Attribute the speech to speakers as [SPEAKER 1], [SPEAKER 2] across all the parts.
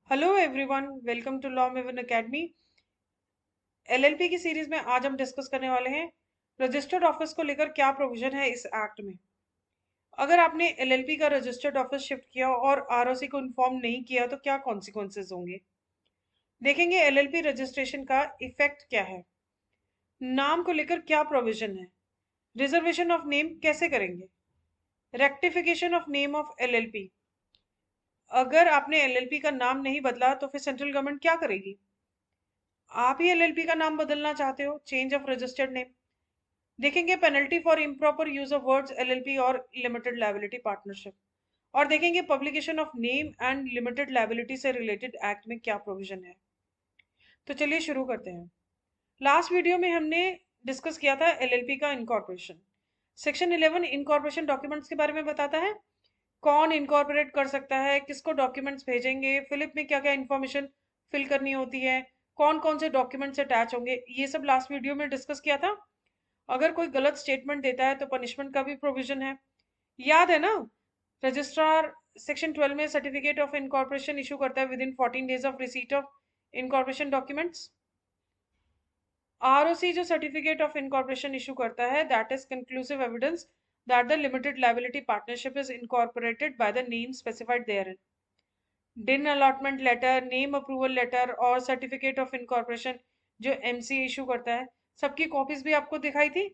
[SPEAKER 1] Hello everyone, welcome to Law Maven Academy. LLP की series में आज हम डिस्कस करने वाले हैं रजिस्टर्ड ऑफिस को लेकर क्या प्रोविजन है इस एक्ट में। अगर आपने एलएलपी का रजिस्टर्ड ऑफिस शिफ्ट किया और आरओसी को इन्फॉर्म नहीं किया तो क्या कॉन्सिक्वेंसेज होंगे। देखेंगे एलएलपी रजिस्ट्रेशन का इफेक्ट क्या है, नाम को लेकर क्या प्रोविजन है, रिजर्वेशन ऑफ नेम कैसे करेंगे, rectification of name of LLP. अगर आपने एलएलपी का नाम नहीं बदला तो फिर सेंट्रल गवर्नमेंट क्या करेगी। आप ही एलएलपी का नाम बदलना चाहते हो, चेंज ऑफ रजिस्टर्ड नेम। देखेंगे penalty for improper use of words LLP और लिमिटेड लायबिलिटी पार्टनरशिप। और देखेंगे publication of name and limited liability से रिलेटेड एक्ट में क्या प्रोविजन है। तो चलिए शुरू करते हैं। लास्ट वीडियो में हमने डिस्कस किया था एलएलपी का इनकॉर्पोरेशन। सेक्शन 11 इनकॉर्पोरेशन डॉक्यूमेंट्स के बारे में बताता है, कौन इनकॉर्पोरेट कर सकता है, किसको डॉक्यूमेंट्स भेजेंगे, फिलिप में क्या क्या इन्फॉर्मेशन फिल करनी होती है, कौन कौन से डॉक्यूमेंट्स अटैच होंगे, ये सब लास्ट वीडियो में डिस्कस किया था। अगर कोई गलत स्टेटमेंट देता है तो पनिशमेंट का भी प्रोविजन है, याद है ना। रजिस्ट्रार सेक्शन 12 में सर्टिफिकेट ऑफ इनकॉर्पोरेशन इशू करता है with in 14 days of receipt of incorporation documents. ROC जो सर्टिफिकेट ऑफ इनकॉर्पोरेशन इशू करता है, that is conclusive evidence that the limited liability partnership is incorporated by the name specified therein. DIN allotment letter, name approval letter और certificate of incorporation जो MC issue करता है, सबकी copies भी आपको दिखाई थी।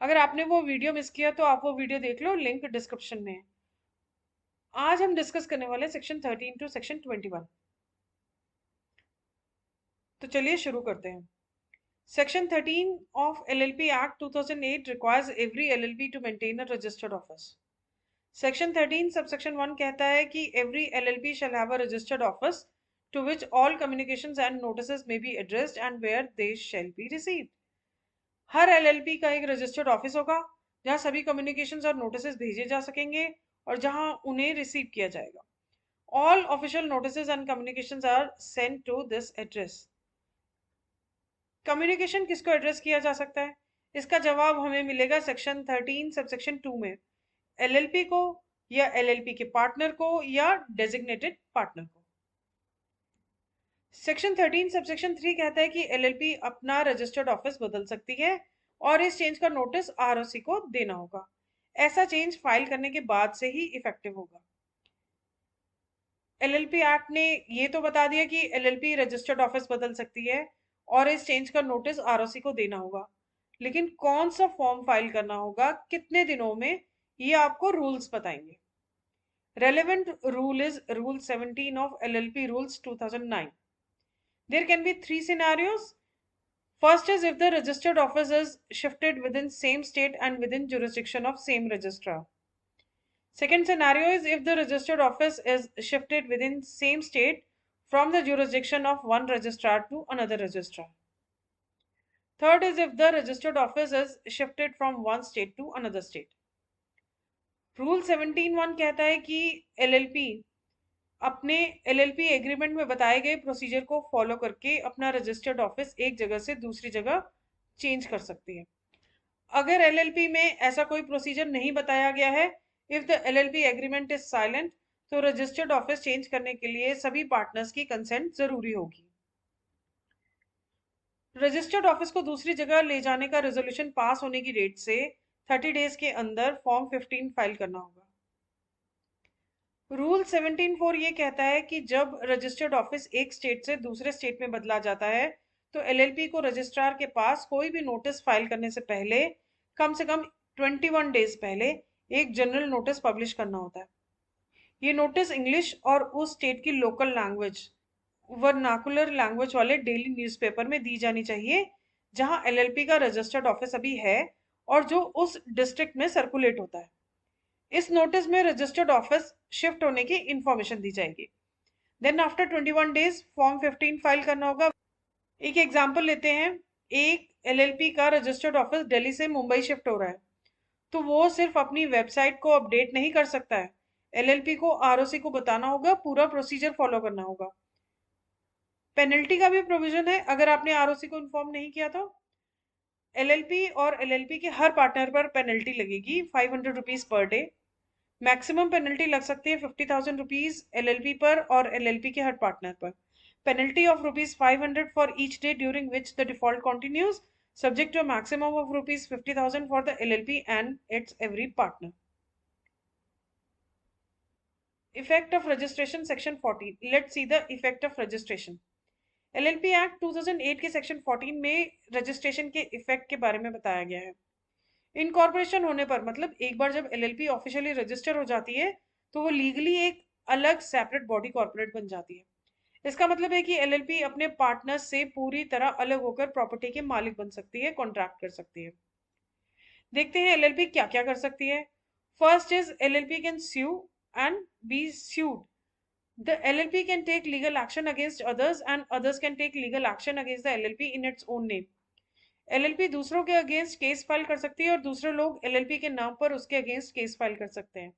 [SPEAKER 1] अगर आपने वो वीडियो मिस किया तो आप वो वीडियो देख लो, लिंक डिस्क्रिप्शन में है। आज हम डिस्कस करने वाले हैं सेक्शन 13 टू सेक्शन 21। तो चलिए शुरू करते हैं। Section 13 of LLP Act 2008 requires every LLP to maintain a registered office. Section 13 subsection 1 कहता है कि every LLP shall have a registered office to which all communications and notices may be addressed and where they shall be received. Her LLP का एक registered office होगा जहां सभी communications और notices भेजे जा सकेंगे और जहां उन्हें रिसीव किया जाएगा। All official notices and communications are sent to this address. Communication किसको एड्रेस किया जा सकता है, इसका जवाब हमें मिलेगा सेक्शन 13 सबसेक्शन 2 में। एलएलपी को या एलएलपी के पार्टनर को या डेजिग्नेटेड पार्टनर को। सेक्शन 13 सबसेक्शन 3 कहता है कि एलएलपी अपना रजिस्टर्ड ऑफिस बदल सकती है और इस चेंज का नोटिस आरओसी को देना होगा। ऐसा चेंज फाइल करने के बाद से ही इफेक्टिव होगा। एलएलपी एक्ट ने ये तो बता दिया कि एलएलपी रजिस्टर्ड ऑफिस बदल सकती है और इस चेंज का नोटिस आरओसी को देना होगा, लेकिन कौन सा फॉर्म फाइल करना होगा, कितने दिनों में, ये आपको रूल्स बताएंगे। Relevant rule is rule 17 of LLP rules 2009। There can be 3 scenarios. First is if the registered office is shifted within same state and within jurisdiction of same registrar. Second scenario is if the registered office is shifted within same state from the jurisdiction of one registrar to another registrar. Third is if the registered office is shifted from one state to another state. Rule 17(1) कहता है कि LLP अपने LLP agreement में बताए गए procedure को follow करके अपना रजिस्टर्ड ऑफिस एक जगह से दूसरी जगह चेंज कर सकती है। अगर एलएलपी में ऐसा कोई प्रोसीजर नहीं बताया गया है, if the LLP agreement is silent, तो रजिस्टर्ड ऑफिस चेंज करने के लिए सभी पार्टनर्स की कंसेंट जरूरी होगी। रजिस्टर्ड ऑफिस को दूसरी जगह ले जाने का रेजोल्यूशन पास होने की डेट से 30 डेज के अंदर फॉर्म 15 फाइल करना होगा। रूल 17(4) ये कहता है कि जब रजिस्टर्ड ऑफिस एक स्टेट से दूसरे स्टेट में बदला जाता है तो एलएलपी को रजिस्ट्रार के पास कोई भी नोटिस फाइल करने से पहले कम से कम 21 डेज पहले एक जनरल नोटिस पब्लिश करना होता है। ये नोटिस इंग्लिश और उस स्टेट की लोकल लैंग्वेज, वर्नाकुलर लैंग्वेज वाले डेली न्यूज़पेपर में दी जानी चाहिए जहां एलएलपी का रजिस्टर्ड ऑफिस अभी है और जो उस डिस्ट्रिक्ट में सर्कुलेट होता है। इस नोटिस में रजिस्टर्ड ऑफिस शिफ्ट होने की इंफॉर्मेशन दी जाएगी। Then after 21 days form 15 file करना होगा। एक एग्जांपल लेते हैं, एक एलएलपी का रजिस्टर्ड ऑफिस दिल्ली से मुंबई शिफ्ट हो रहा है, तो वो सिर्फ अपनी वेबसाइट को अपडेट नहीं कर सकता है, एलएलपी को आरओसी को बताना होगा, पूरा प्रोसीजर फॉलो करना होगा। पेनल्टी का भी प्रोविजन है अगर आपने आरओसी को इन्फॉर्म नहीं किया तो। एलएलपी और एलएलपी के हर पार्टनर पर पेनल्टी लगेगी 500 rupees per day. Maximum penalty लग सकती है 50,000 रुपीज LLP पर और LLP के हर पार्टनर पर. Penalty of rupees 500 for each day during which the default continues, subject to a maximum of rupees 50,000 for the LLP and its every partner. Effect of registration section 14. Let's see the effect of registration. LLP Act 2008 के section 14 में registration के effect के बारे में बताया गया है. Incorporation होने पर मतलब एक बार जब LLP ऑफिशियली रजिस्टर हो जाती है तो वो लीगली एक अलग सेपरेट बॉडी कॉर्पोरेट बन जाती है. इसका मतलब है कि LLP अपने पार्टनर से पूरी तरह अलग होकर प्रॉपर्टी के मालिक बन सकती है, कॉन्ट्रैक्ट कर सकती है. देखते हैं LLP क्या क्या कर सकती है. First is LLP can sue and be sued. The LLP can take legal action against others and others can take legal action against the LLP in its own name. LLP दूसरों के against case file कर सकती है और दूसरे लोग LLP के नाम पर उसके अगेंस्ट केस फाइल कर सकते हैं.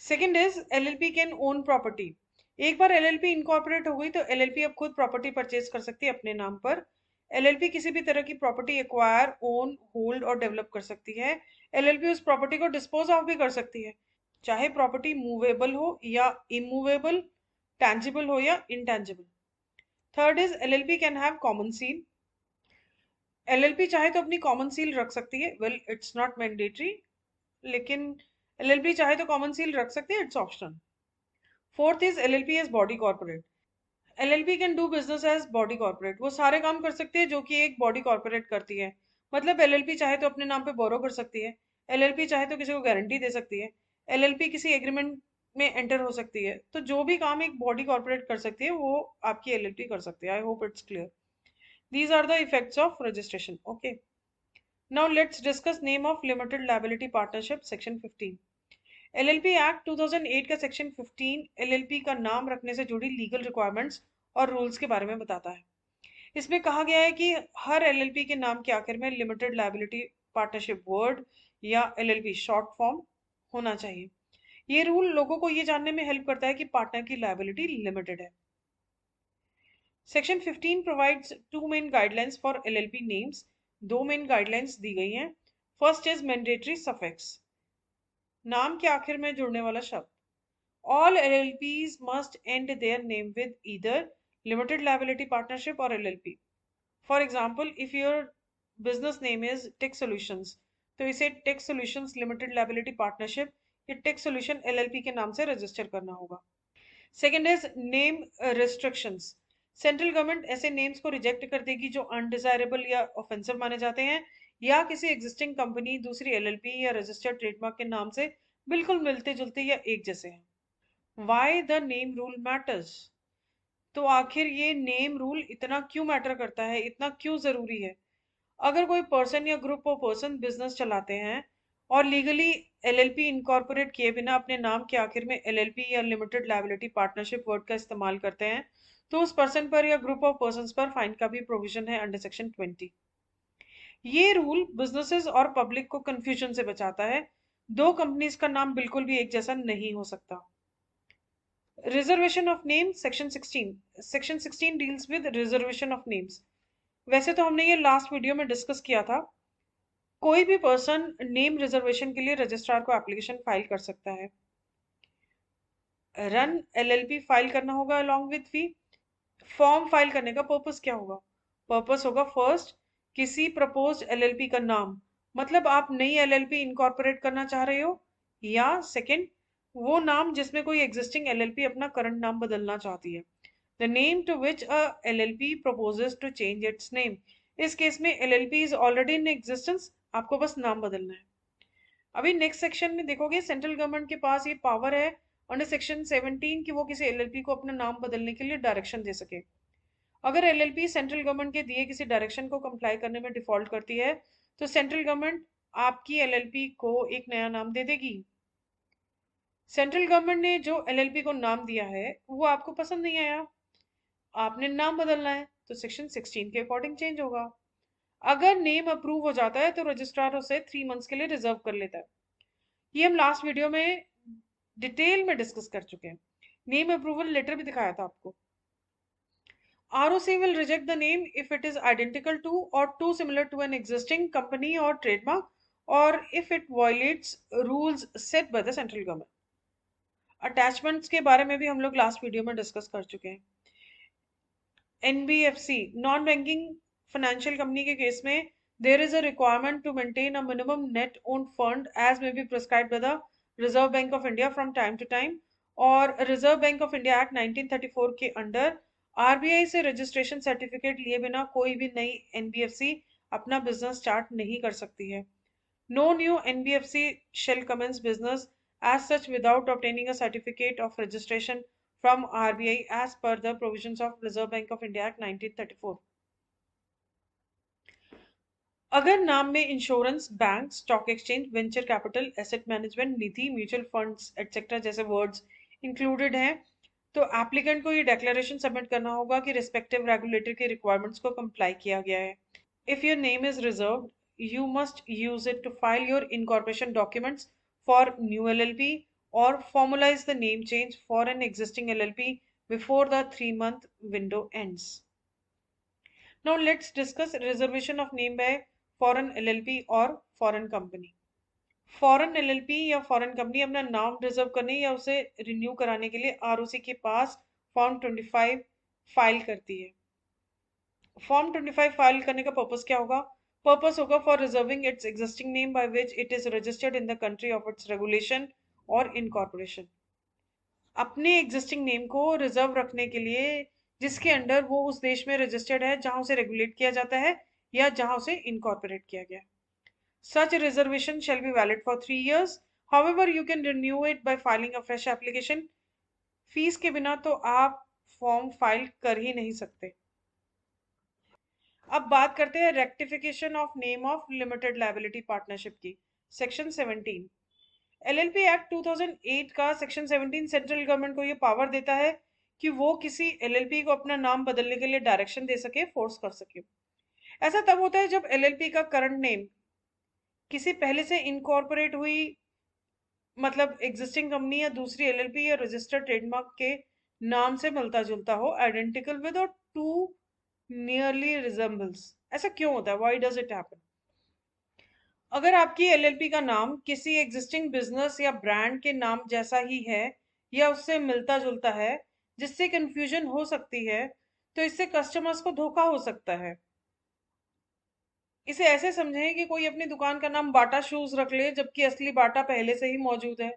[SPEAKER 1] Second is LLP can own property. एक बार LLP इनकॉर्पोरेट हो गई तो LLP अब खुद प्रॉपर्टी परचेज कर सकती है अपने नाम पर. LLP किसी भी तरह की प्रॉपर्टी एक्वायर, ओन, होल्ड और डेवलप कर सकती है. LLP उस प्रॉपर्टी को डिस्पोज ऑफ भी कर सकती है, चाहे प्रॉपर्टी मूवेबल हो या इमूवेबल, टैंजिबल हो या intangible. Third is LLP can have common seal. LLP चाहे तो अपनी कॉमन सील रख सकती है. वेल, इट्स नॉट मैंडेटरी, लेकिन LLP चाहे तो कॉमन सील रख सकती है, it's optional. Fourth is LLP as body corporate. LLP can do business as body corporate. वो सारे काम कर सकती है जो कि एक बॉडी कॉर्पोरेट करती है. मतलब LLP चाहे तो अपने नाम पे बोरो कर सकती है, LLP चाहे तो किसी को गारंटी दे सकती है, LLP किसी एग्रीमेंट में एंटर हो सकती है. तो जो भी काम एक बॉडी कॉर्पोरेट कर सकती है वो आपकी LLP कर सकती है. I hope it's clear. These are the effects of registration. Okay. Now let's discuss name of limited liability partnership section 15. LLP Act 2008 का section 15 LLP का नाम रखने से जुड़ी legal requirements और rules के बारे में बताता है. इसमें कहा गया है कि हर LLP के नाम के आखिर में limited liability partnership word या LLP short form होना चाहिए. ये रूल लोगों को ये जानने में हेल्प करता है कि पार्टनर की लायबिलिटी लिमिटेड है. Section 15 provides two main guidelines for LLP names. दो मेन गाइडलाइंस दी गई हैं. फर्स्ट इज मैंडेटरी सफिक्स, नाम के आखिर में जुड़ने वाला शब्द. All LLPs must end their name with either limited liability partnership और LLP. For example, if your business name is tech solutions तो इसे tech solutions limited liability partnership या टेक सॉल्यूशन LLP के नाम से रजिस्टर करना होगा. Second is name restrictions. Central government ऐसे नेम्स को रिजेक्ट कर देगी जो अनडिजायरेबल या ऑफेंसिव माने जाते हैं या किसी एग्जिस्टिंग कंपनी दूसरी LLP या रजिस्टर्ड ट्रेडमार्क के नाम से बिल्कुल मिलते जुलते या एक जैसे हैं. Why the name rule matters. तो आखिर ये नेम रूल इतना क्यों मैटर करता है, इतना क्यों जरूरी है? अगर कोई पर्सन या ग्रुप ऑफ पर्सन बिजनेस चलाते हैं और लीगली LLP इनकॉर्पोरेट किए बिना अपने नाम के आखिर में LLP या लिमिटेड लायबिलिटी पार्टनरशिप वर्ड का इस्तेमाल करते हैं तो उस पर्सन पर या ग्रुप ऑफ पर्संस पर फाइन का भी प्रोविजन है अंडर सेक्शन 20. ये रूल बिजनेसेस और पब्लिक को कंफ्यूजन से बचाता है. दो कंपनीज का नाम बिल्कुल भी एक जैसा नहीं हो सकता. Reservation of name section 16. Section 16 deals with reservation of names. वैसे तो हमने ये लास्ट वीडियो में डिस्कस किया था. कोई भी पर्सन नेम रिजर्वेशन के लिए रजिस्ट्रार को एप्लीकेशन फाइल कर सकता है. रन LLP फाइल करना होगा along with fee. Form file करने का पर्पस क्या होगा? पर्पस होगा फर्स्ट, किसी प्रपोज्ड LLP का नाम, मतलब आप नई LLP इनकॉर्पोरेट करना चाह रहे हो, या सेकंड वो नाम जिसमें कोई एग्जिस्टिंग LLP अपना करंट नाम बदलना चाहती है. The name to which a LLP proposes to change its name. इस केस में LLP is already in existence, आपको बस नाम बदलना है. अभी नेक्स्ट सेक्शन में देखोगे सेंट्रल गवर्नमेंट के पास ये पावर है अंडर सेक्शन 17 कि वो किसी LLP को अपना नाम बदलने के लिए डायरेक्शन दे सके. अगर LLP सेंट्रल गवर्नमेंट के दिए किसी डायरेक्शन को कंप्लाई करने में डिफॉल्ट करती है तो सेंट्रल गवर्नमेंट आपकी LLP को एक नया नाम दे देगी. सेंट्रल गवर्नमेंट ने जो LLP को नाम दिया है वो आपको पसंद नहीं आया, आपने नाम बदलना है तो सेक्शन 16 के अकॉर्डिंग चेंज होगा. अगर नेम अप्रूव हो जाता है तो रजिस्ट्रार उसे 3 मंथ्स के लिए रिजर्व कर लेता है. ये हम लास्ट वीडियो में डिटेल में डिस्कस कर चुके हैं. नेम अप्रूवल लेटर भी दिखाया था आपको. ROC will reject the name if it is identical to or too similar to an existing company or trademark और if it violets rules set by the central government. Attachments के बारे में भी हम लोग लास्ट वीडियो में discuss कर चुके हैं। NBFC non banking financial company के केस में there is a requirement to maintain a minimum net owned fund as may be prescribed by the Reserve Bank of India from time to time. और Reserve Bank of India Act 1934 के under RBI से registration certificate लिए बिना कोई भी नई NBFC अपना business start नहीं कर सकती है। No new NBFC shall commence business as such without obtaining a certificate of registration from RBI as per the provisions of Reserve Bank of India Act 1934। अगर नाम में insurance, bank, stock exchange, venture capital, asset management, निधि, mutual funds etcetera जैसे words included हैं, तो applicant को ये declaration submit करना होगा कि रिस्पेक्टिव रेगुलेटर के रिक्वायरमेंट्स को कंप्लाई किया गया है। If your name is reserved, you must use it to file your incorporation documents for new LLP or formalize the name change for an existing LLP before the 3-month window ends. Now let's discuss reservation of name by foreign LLP or foreign company. Foreign LLP या foreign company अपना नाम reserve करने या उसे renew कराने के लिए ROC के पास फॉर्म 25 फाइल करती है। फॉर्म 25 फाइल करने का पर्पस क्या होगा? पर्पस होगा for reserving it's existing name by which it is registered in the country of its regulation और इनकॉर्पोरेशन। अपने एग्जिस्टिंग नेम को रिजर्व रखने के लिए जिसके अंडर वो उस देश में रजिस्टर्ड है जहां उसे रेगुलेट किया जाता है या जहां उसे इनकॉर्पोरेट किया गया। Such a reservation shall be valid for 3 years. However, you can renew it by filing a fresh application. Fees के बिना तो आप फॉर्म फाइल कर ही नहीं सकते। अब बात करते हैं rectification of name of limited liability partnership की। सेक्शन 17 एलएलपी एक्ट 2008 का सेक्शन 17 सेंट्रल गवर्नमेंट को ये पावर देता है कि वो किसी एलएलपी को अपना नाम बदलने के लिए डायरेक्शन दे सके, फोर्स कर सके। ऐसा तब होता है जब एलएलपी का करंट नेम किसी पहले से इनकॉर्पोरेट हुई मतलब एग्जिस्टिंग कंपनी या दूसरी एलएलपी या रजिस्टर्ड ट्रेडमार्क के नाम से मिलता जुलता हो, आइडेंटिकल विद और टू नियरली रिजेंबल्स। ऐसा क्यों होता है? Why does it happen? अगर आपकी एलएलपी का नाम किसी एग्जिस्टिंग बिजनेस या ब्रांड के नाम जैसा ही है या उससे मिलता जुलता है जिससे कंफ्यूजन हो सकती है, तो इससे कस्टमर्स को धोखा हो सकता है। इसे ऐसे समझें कि कोई अपनी दुकान का नाम बाटा शूज रख ले जबकि असली बाटा पहले से ही मौजूद है।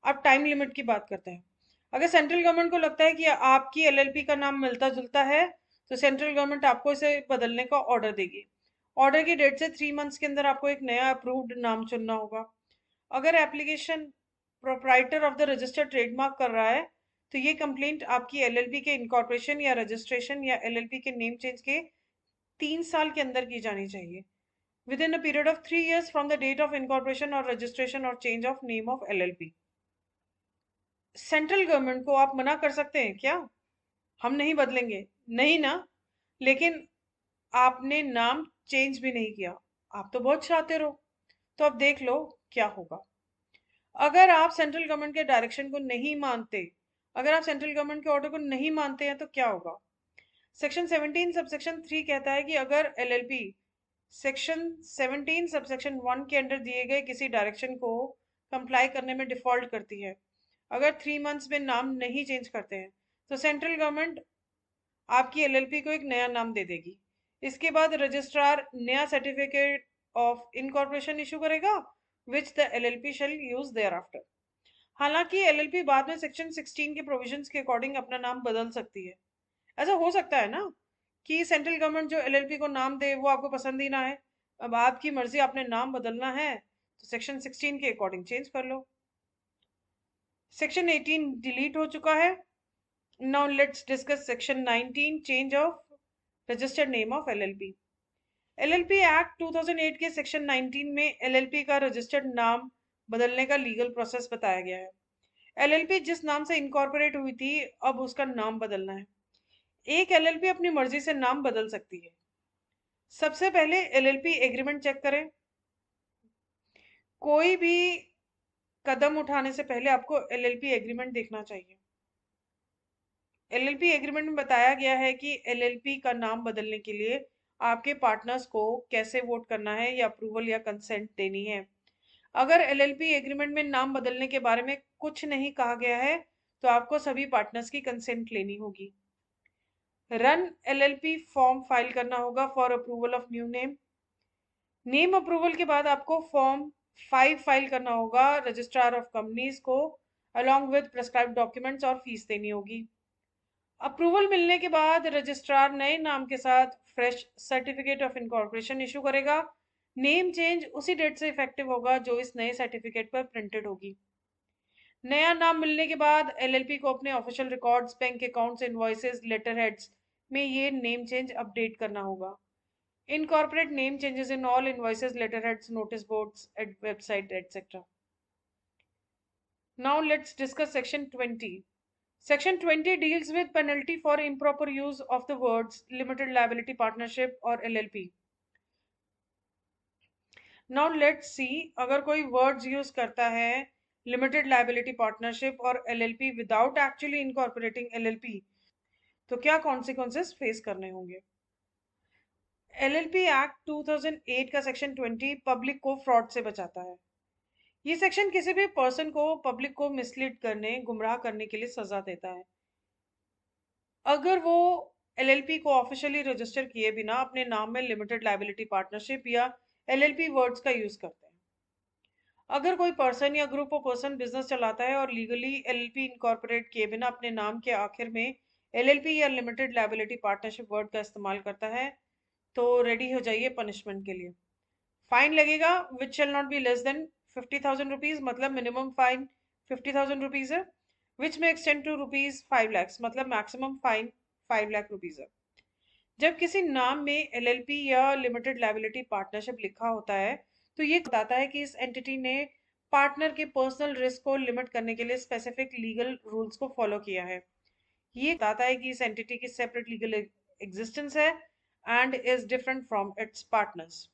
[SPEAKER 1] अब टाइम लिमिट की बात करते हैं। अगर सेंट्रल गवर्नमेंट को लगता है कि आपकी एलएलपी का नाम मिलता जुलता है तो सेंट्रल गवर्नमेंट आपको इसे बदलने का ऑर्डर देगी। ऑर्डर की डेट से 3 मंथ्स के अंदर आपको एक नया अप्रूव्ड नाम चुनना होगा। अगर application proprietor of the registered trademark कर रहा है तो ये कंप्लेंट आपकी एलएलपी के इनकॉर्पोरेशन या रजिस्ट्रेशन या एलएलपी के नेम चेंज के 3 साल के अंदर की जानी चाहिए, within a period of 3 years from the date of incorporation or registration or change of name of LLP। Central government को आप मना कर सकते हैं क्या? हम नहीं बदलेंगे, नहीं ना। लेकिन आपने नाम चेंज भी नहीं किया, आप तो बहुत चाहते रहो। तो अब देख लो क्या होगा। अगर आप सेंट्रल गवर्नमेंट के डायरेक्शन को नहीं मानते, अगर आप सेंट्रल गवर्नमेंट के ऑर्डर को नहीं मानते हैं तो क्या होगा? सेक्शन 17 सबसेक्शन 3 कहता है कि अगर एलएलपी सेक्शन 17 सबसेक्शन 1 के अंडर दिए गए किसी डायरेक्शन को कंप्लाई करने में डिफॉल्ट करती है, अगर 3 मंथ्स में नाम नहीं चेंज करते हैं, तो सेंट्रल गवर्नमेंट आपकी एलएलपी को एक नया नाम दे देगी। इसके बाद रजिस्ट्रार नया सर्टिफिकेट ऑफ इनकॉर्पोरेशन इशू करेगा which the LLP shall use their after. हालांकि एलएलपी बाद में सेक्शन 16 के प्रोविजंस के अकॉर्डिंग अपना नाम बदल सकती है। ऐसा हो सकता है ना कि सेंट्रल गवर्नमेंट जो एलएलपी को नाम दे वो आपको पसंद ही ना है। अब आपकी मर्जी, आपने नाम बदलना है तो सेक्शन 16 के अकॉर्डिंग चेंज कर लो। सेक्शन 18 डिलीट हो चुका है। Now let's discuss section 19 change of registered name of LLP. LLP act 2008 के सेक्शन 19 में एलएलपी का रजिस्टर्ड नाम बदलने का लीगल प्रोसेस बताया गया है। एलएलपी जिस नाम से इनकॉर्पोरेट हुई थी अब उसका नाम बदलना है। एक एलएलपी अपनी मर्जी से नाम बदल सकती है। सबसे पहले एलएलपी एग्रीमेंट चेक करें। कोई भी कदम उठाने से पहले आपको एलएलपी एग्रीमेंट देखना चाहिए। एलएलपी एग्रीमेंट में बताया गया है कि एलएलपी का नाम बदलने के लिए आपके पार्टनर्स को कैसे वोट करना है या अप्रूवल या कंसेंट देनी है। अगर एलएलपी एग्रीमेंट में नाम बदलने के बारे में कुछ नहीं कहा गया है तो आपको सभी पार्टनर्स की कंसेंट लेनी होगी। रन एलएलपी फॉर्म फाइल करना होगा for approval of new name. Name approval के बाद आपको फॉर्म 5 फाइल करना होगा रजिस्ट्रार ऑफ कंपनीज को अलॉन्ग विद प्रेस्क्राइब्ड डॉक्यूमेंट्स और फीस देनी होगी। अप्रूवल मिलने के बाद रजिस्ट्रार नए नाम के साथ fresh certificate of incorporation issue करेगा। नेम चेंज उसी डेट से इफेक्टिव होगा जो इस नए सर्टिफिकेट पर प्रिंटेड होगी। नया नाम मिलने के बाद एलएलपी को अपने official records, bank accounts, invoices, letterheads में ये नेम चेंज अपडेट करना होगा। Incorporate name changes in all invoices, letterheads, notice boards, at website, etc. Now let's discuss section 20. Section 20 deals with penalty for improper use of the words limited liability partnership or LLP. Now let's see, अगर कोई words use करता है limited liability partnership और LLP without actually incorporating LLP, तो क्या consequences face करने होंगे। LLP act 2008 का सेक्शन 20 पब्लिक को फ्रॉड से बचाता है। ये सेक्शन किसी भी पर्सन को पब्लिक को मिसलीड करने, गुमराह करने के लिए सजा देता है अगर वो एलएलपी को ऑफिशियली रजिस्टर किए बिना अपने नाम में लिमिटेड लायबिलिटी पार्टनरशिप या एलएलपी वर्ड्स का यूज करते हैं। अगर कोई पर्सन या ग्रुप ऑफ पर्सन बिजनेस चलाता है और लीगली एलएलपी इनकॉर्पोरेट किए बिना अपने नाम के आखिर में एलएलपी या लिमिटेड लायबिलिटी पार्टनरशिप वर्ड का इस्तेमाल करता है तो रेडी हो जाइए पनिशमेंट के लिए। फाइन लगेगा विच shall not be less than 50,000 rupees, मतलब मिनिमम फाइन 50,000 रुपीज है, विच में एक्सटेंड टू रुपीज 5 lakhs, मतलब मैक्सिमम फाइन 5 लाख रुपीज है। जब किसी नाम में एलएलपी या लिमिटेड लायबिलिटी पार्टनरशिप लिखा होता है तो ये बताता है कि इस एंटिटी ने पार्टनर के पर्सनल रिस्क को लिमिट करने के लिए स्पेसिफिक लीगल रूल्स को फॉलो किया है। ये बताता है कि इस एंटिटी की सेपरेट लीगल एग्जिस्टेंस है and is different from its partners.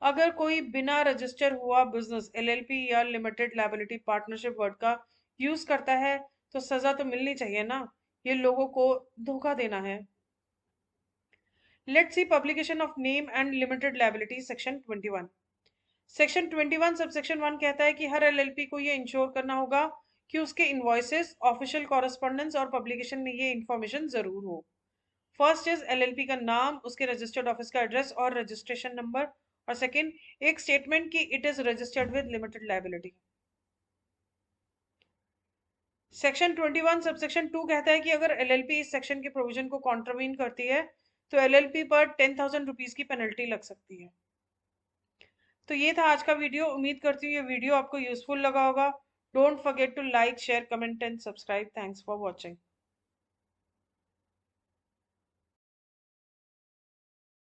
[SPEAKER 1] अगर कोई बिना रजिस्टर हुआ बिजनेस एलएलपी या लिमिटेड लायबिलिटी पार्टनरशिप वर्ड का यूज करता है तो सजा तो मिलनी चाहिए ना, ये लोगों को धोखा देना है। Let's see publication of name and limited liability section 21। Section 21 subsection 1 कहता है कि हर एलएलपी को ये इंश्योर करना होगा कि उसके इनवॉइसेस, ऑफिशियल कॉरेस्पॉन्डेंस और पब्लिकेशन में ये इंफॉर्मेशन जरूर हो। फर्स्ट इज एलएलपी का नाम, उसके रजिस्टर्ड ऑफिस का एड्रेस और रजिस्ट्रेशन नंबर, और सेकंड एक स्टेटमेंट कि it is registered with limited liability. Section 21 subsection 2 कहता है कि अगर एलएलपी इस सेक्शन के प्रोविजन को कॉन्ट्रावीन करती है तो एलएलपी पर 10,000 रुपीज की पेनल्टी लग सकती है। तो ये था आज का वीडियो, उम्मीद करती हूँ ये वीडियो आपको यूजफुल लगा होगा। Don't forget to like, share, comment and subscribe. Thanks for watching.